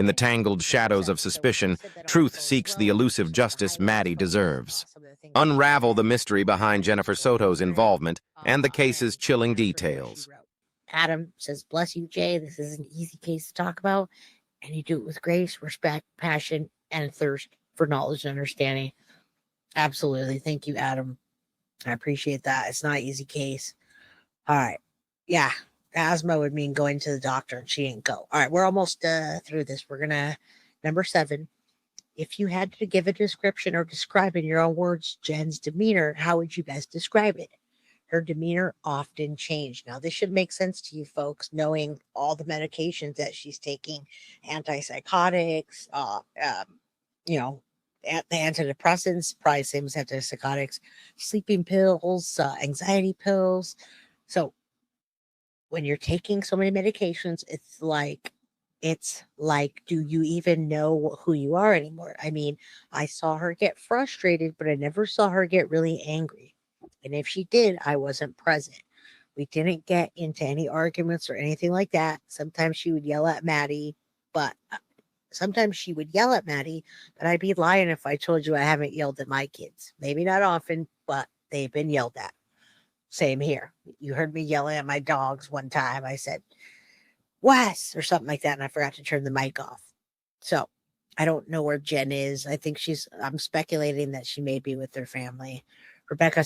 In the tangled shadows of suspicion, truth seeks the elusive justice Maddie deserves. Unravel the mystery behind Jennifer Soto's involvement and the case's chilling details. Adam says, "Bless you, Jay. This is an easy case to talk about, and you do it with grace, respect, passion, and thirst for knowledge and understanding." Absolutely. Thank you, Adam. I appreciate that. It's not an easy case. All right. Yeah. Asthma would mean going to the doctor, and she didn't go. All right. We're almost through this. We're going to, number 7. If you had to give a description or describe in your own words Jen's demeanor, how would you best describe it? Her demeanor often changed. Now, this should make sense to you folks, knowing all the medications that she's taking, antipsychotics, the antidepressants, probably same as antipsychotics, sleeping pills, anxiety pills. So when you're taking so many medications, it's like, do you even know who you are anymore? I mean, I saw her get frustrated, but I never saw her get really angry. And if she did, I wasn't present. We didn't get into any arguments or anything like that. Sometimes she would yell at Maddie, but I'd be lying if I told you I haven't yelled at my kids. Maybe not often, but they've been yelled at. Same here. You heard me yelling at my dogs one time. I said, "Wes," or something like that, and I forgot to turn the mic off. So I don't know where Jen is. I think I'm speculating that she may be with her family. Rebecca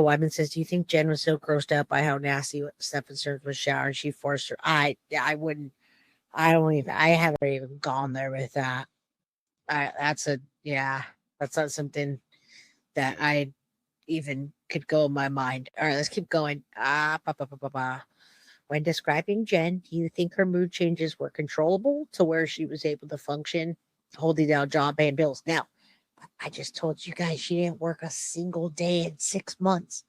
Wyman says, "Do you think Jen was so grossed out by how nasty Stephen Stearns was showering? She forced her." I haven't even gone there with that. That's not something that I even could go in my mind. All right, let's keep going. When describing Jen, do you think her mood changes were controllable to where she was able to function, holding down job, paying bills? Now, I just told you guys she didn't work a single day in 6 months.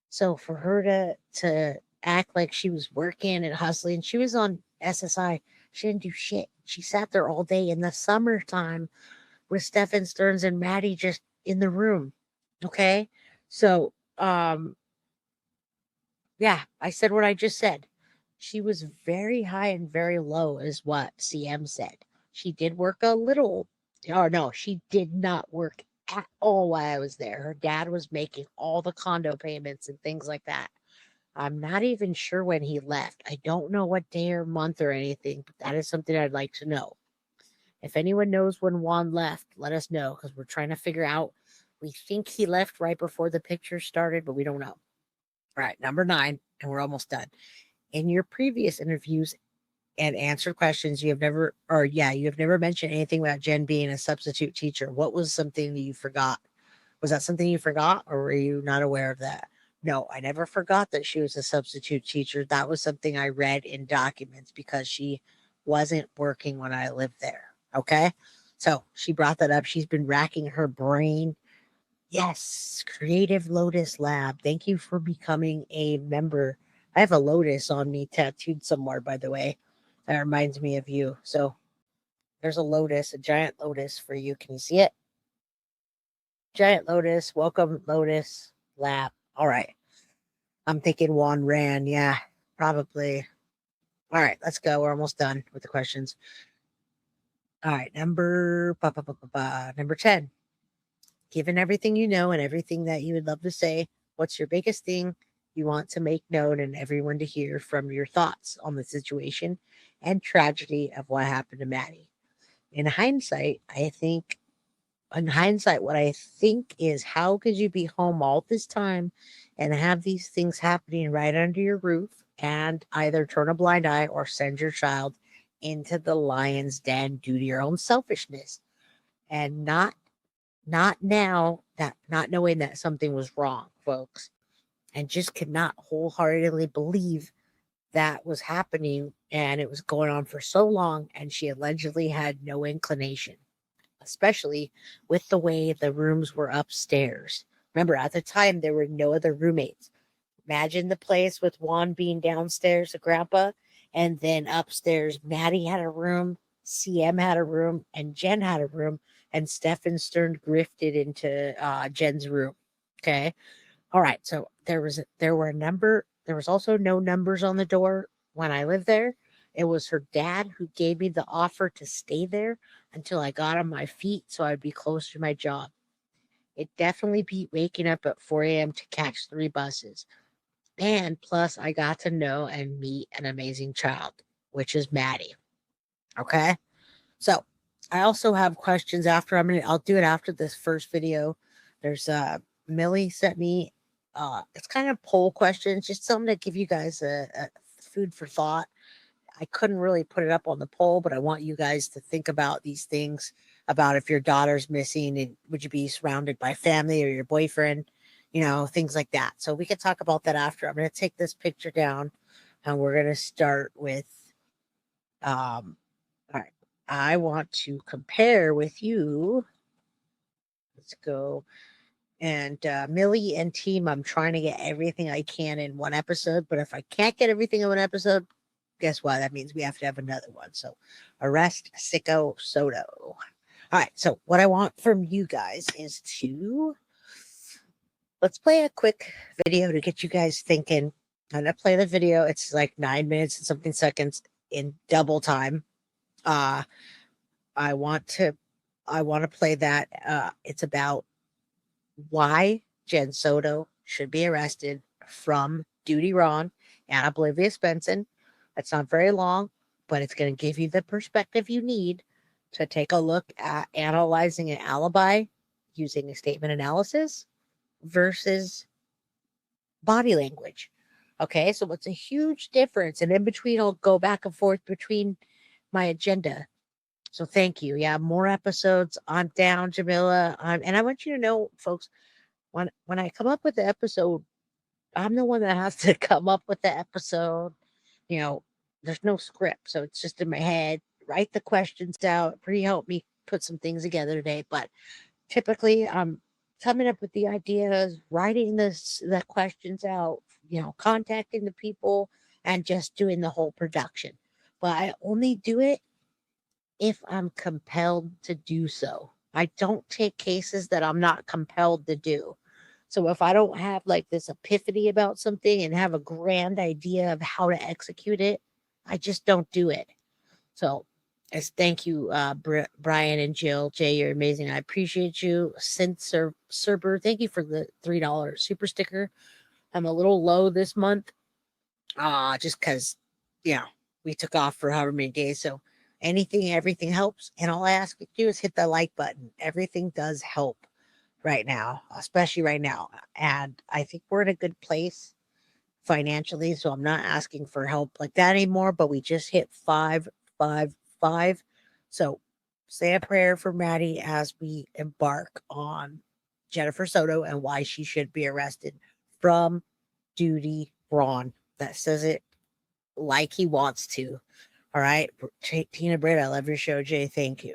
So for her to act like she was working and hustling, she was on SSI. She didn't do shit. She sat there all day in the summertime with Stephen Stearns and Maddie just in the room. Okay? So, yeah, I said what I just said. She was very high and very low is what CM said. She did work a little. Or no, she did not work at all while I was there. Her dad was making all the condo payments and things like that. I'm not even sure when he left. I don't know what day or month or anything, but that is something I'd like to know. If anyone knows when Juan left, let us know because we're trying to figure out. We think he left right before the picture started, but we don't know. All right, number 9, and we're almost done. In your previous interviews and answered questions, you have never mentioned anything about Jen being a substitute teacher. What was something that you forgot? Was that something you forgot, or were you not aware of that? No, I never forgot that she was a substitute teacher. That was something I read in documents because she wasn't working when I lived there. Okay. So she brought that up. She's been racking her brain. Yes. Creative Lotus Lab. Thank you for becoming a member. I have a lotus on me tattooed somewhere, by the way. That reminds me of you. So there's a lotus, a giant lotus for you. Can you see it? Giant lotus. Welcome, Lotus Lab. All right. I'm thinking Juan ran. Yeah, probably. All right, let's go. We're almost done with the questions. All right, number 10. Given everything you know and everything that you would love to say, what's your biggest thing you want to make known and everyone to hear from your thoughts on the situation and tragedy of what happened to Maddie? In hindsight, what I think is, how could you be home all this time and have these things happening right under your roof and either turn a blind eye or send your child into the lion's den due to your own selfishness and not knowing that something was wrong, folks, and just could not wholeheartedly believe that was happening and it was going on for so long and she allegedly had no inclination, especially with the way the rooms were upstairs. Remember, at the time, there were no other roommates. Imagine the place with Juan being downstairs, the grandpa, and then upstairs, Maddie had a room, CM had a room, and Jen had a room, and Stephen Stern grifted into Jen's room. Okay. All right. So there was also no numbers on the door when I lived there. It was her dad who gave me the offer to stay there until I got on my feet so I'd be closer to my job. It definitely beat waking up at 4 a.m. to catch 3 buses. And plus, I got to know and meet an amazing child, which is Maddie. Okay. So I also have questions after. I'll do it after this first video. There's Millie sent me it's kind of poll questions, just something to give you guys a food for thought. I couldn't really put it up on the poll, but I want you guys to think about these things, about if your daughter's missing and would you be surrounded by family or your boyfriend, things like that. So we can talk about that after. I'm going to take this picture down and we're going to start with all right. I want to compare with you. Let's go. And Millie and team, I'm trying to get everything I can in one episode. But if I can't get everything in one episode, guess what? That means we have to have another one. So arrest Sicko Soto. All right. So what I want from you guys is let's play a quick video to get you guys thinking. I'm going to play the video. It's like 9 minutes and something seconds in double time. I want to play that. It's about why Jen Soto should be arrested from Duty Ron and Oblivious Benson. That's not very long, but it's going to give you the perspective you need to take a look at analyzing an alibi using a statement analysis versus body language. Okay, so what's a huge difference? And in between, I'll go back and forth between my agenda. So thank you. Yeah, more episodes. I'm down, Jamila. And I want you to know, folks, when I come up with the episode, I'm the one that has to come up with the episode. There's no script, so it's just in my head. Write the questions out. Pretty helped me put some things together today. But typically, I'm coming up with the ideas, writing the questions out. Contacting the people, and just doing the whole production. But I only do it if I'm compelled to do so. I don't take cases that I'm not compelled to do. So if I don't have like this epiphany about something and have a grand idea of how to execute it, I just don't do it. So as thank you, Brian and Jill. Jay, you're amazing. I appreciate you. Serber, thank you for the $3 super sticker. I'm a little low this month. Just because, we took off for however many days. So everything helps. And all I ask you to do is hit the like button. Everything does help right now, especially right now. And I think we're in a good place financially. So I'm not asking for help like that anymore, but we just hit 555. So say a prayer for Maddie as we embark on Jennifer Soto and why she should be arrested from Duty Ron. That says it like he wants to. All right. Tina Britt, I love your show, Jay. Thank you.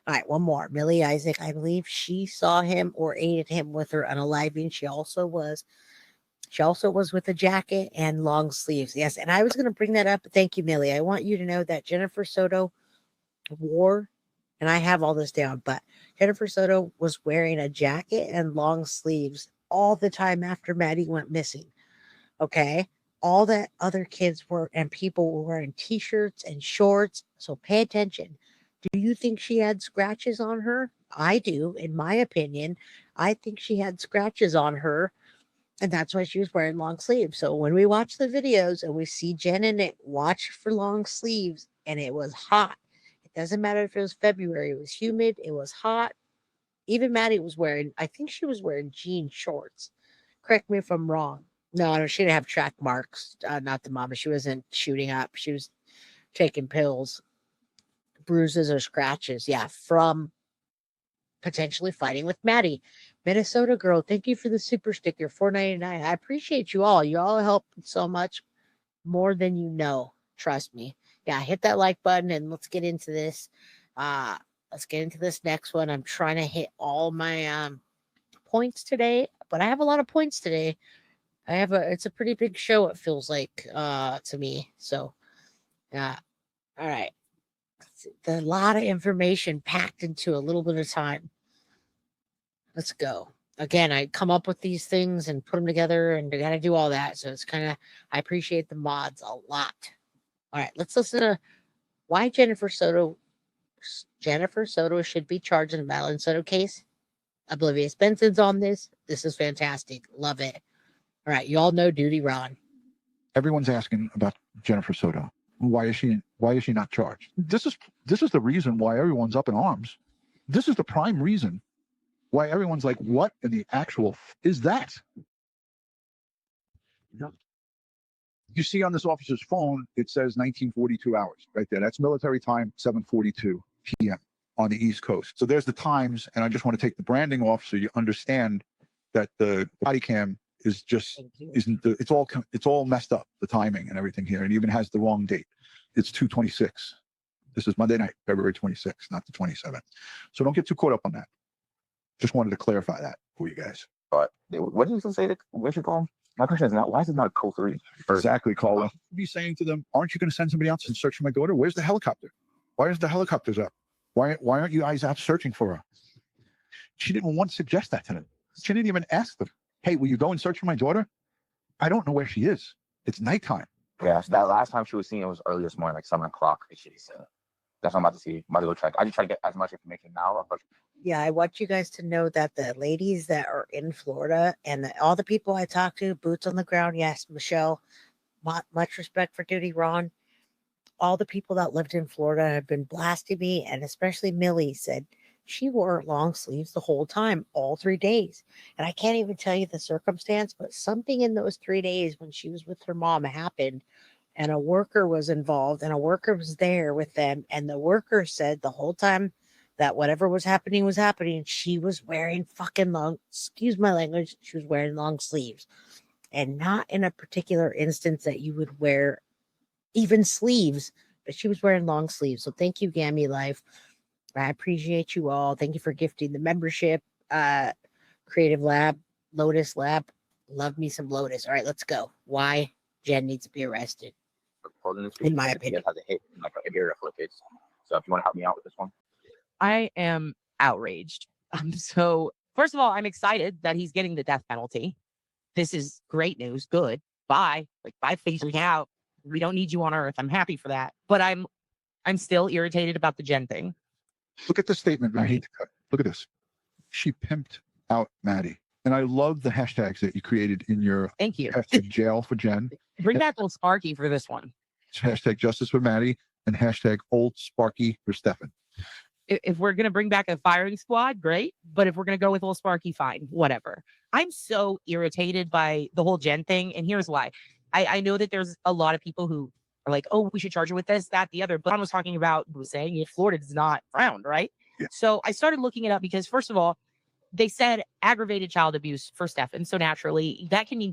All right, one more. Millie Isaac, I believe she saw him or aided him with her unaliving. She also was with a jacket and long sleeves. Yes, and I was going to bring that up. Thank you, Millie. I want you to know that Jennifer Soto wore, and I have all this down, but Jennifer Soto was wearing a jacket and long sleeves all the time after Maddie went missing. Okay. All that other kids were and people were wearing t-shirts and shorts. So pay attention. Do you think she had scratches on her? I do, in my opinion. I think she had scratches on her, and that's why she was wearing long sleeves. So when we watch the videos and we see Jen and Nick watch for long sleeves, and it was hot. It doesn't matter if it was February, it was humid, it was hot. Even Maddie was wearing, I think she was wearing jean shorts. Correct me if I'm wrong. No, she didn't have track marks. Not the mama. She wasn't shooting up. She was taking pills, bruises or scratches. Yeah, from potentially fighting with Maddie. Minnesota girl, thank you for the super sticker, $4.99. I appreciate you all. You all help so much, more than you know. Trust me. Yeah, hit that like button and let's get into this. Let's get into this next one. I'm trying to hit all my points today, but I have a lot of points today. It's a pretty big show, it feels like to me. So yeah. All right. A lot of information packed into a little bit of time. Let's go. Again, I come up with these things and put them together, and I got to do all that. So it's kind of, I appreciate the mods a lot. All right, let's listen to why Jennifer Soto should be charged in the Madeline Soto case. Oblivious Benson's on this. This is fantastic. Love it. All right, you all know Duty Ron. Everyone's asking about Jennifer Soto. Why is she not charged? This is the reason why everyone's up in arms. This is the prime reason why everyone's like, what in the actual is that? You see on this officer's phone, it says 1942 hours right there. That's military time, 7:42 p.m. on the East Coast. So there's the times, and I just want to take the branding off so you understand that the body cam is just it's all messed up, the timing and everything here. It even has the wrong date. It's 2:26. This is Monday night, February 26th, not the 27th. So don't get too caught up on that. Just wanted to clarify that for you guys. But what did you say? What you call him? My question is not, why is it not code 3? Exactly, Carla. Be saying to them, aren't you going to send somebody out and search for my daughter? Where's the helicopter? Why is the helicopters up? Why aren't you guys out searching for her? She didn't once suggest that to them. She didn't even ask them, hey, will you go and search for my daughter? I don't know where she is. It's nighttime. Yeah, so that last time she was seen, it was early this morning, like 7 o'clock. That's what I'm about to see. I'm about to go check. I just try to get as much information now. But Yeah, I want you guys to know that the ladies that are in Florida and all the people I talked to, boots on the ground, yes, Michelle, much respect for Duty Ron. All the people that lived in Florida have been blasting me, and especially Millie said she wore long sleeves the whole time, all 3 days. And I can't even tell you the circumstance, but something in those 3 days when she was with her mom happened, and a worker was involved, and a worker was there with them, and the worker said the whole time that whatever was happening, she was wearing fucking long, excuse my language, she was wearing long sleeves. And not in a particular instance that you would wear even sleeves, but she was wearing long sleeves. So thank you, Gammy Life. I appreciate you all. Thank you for gifting the membership. Creative Lab, Lotus Lab. Love me some Lotus. All right, let's go. Why Jen needs to be arrested, in my opinion. Has a hit in like an area for kids. So if you want to help me out with this one. I am outraged. So first of all, I'm excited that he's getting the death penalty. This is great news. Good. Bye. Like, bye phasing out. We don't need you on Earth. I'm happy for that. But I'm still irritated about the Jen thing. Look at the statement. I hate to cut. Look at this. She pimped out Maddie. And I love the hashtags that you created in your Thank you. hashtag jail for Jen. Bring back old Sparky for this one. It's hashtag justice for Maddie and hashtag old Sparky for Stefan. If we're going to bring back a firing squad, great. But if we're going to go with old Sparky, fine, whatever. I'm so irritated by the whole Jen thing. And here's why. I know that there's a lot of people who are like, oh, we should charge her with this, that, the other. But Ron was talking about, saying if Florida does not frown, right? Yeah. So I started looking it up because, first of all, they said aggravated child abuse for Stefan. So naturally, that can mean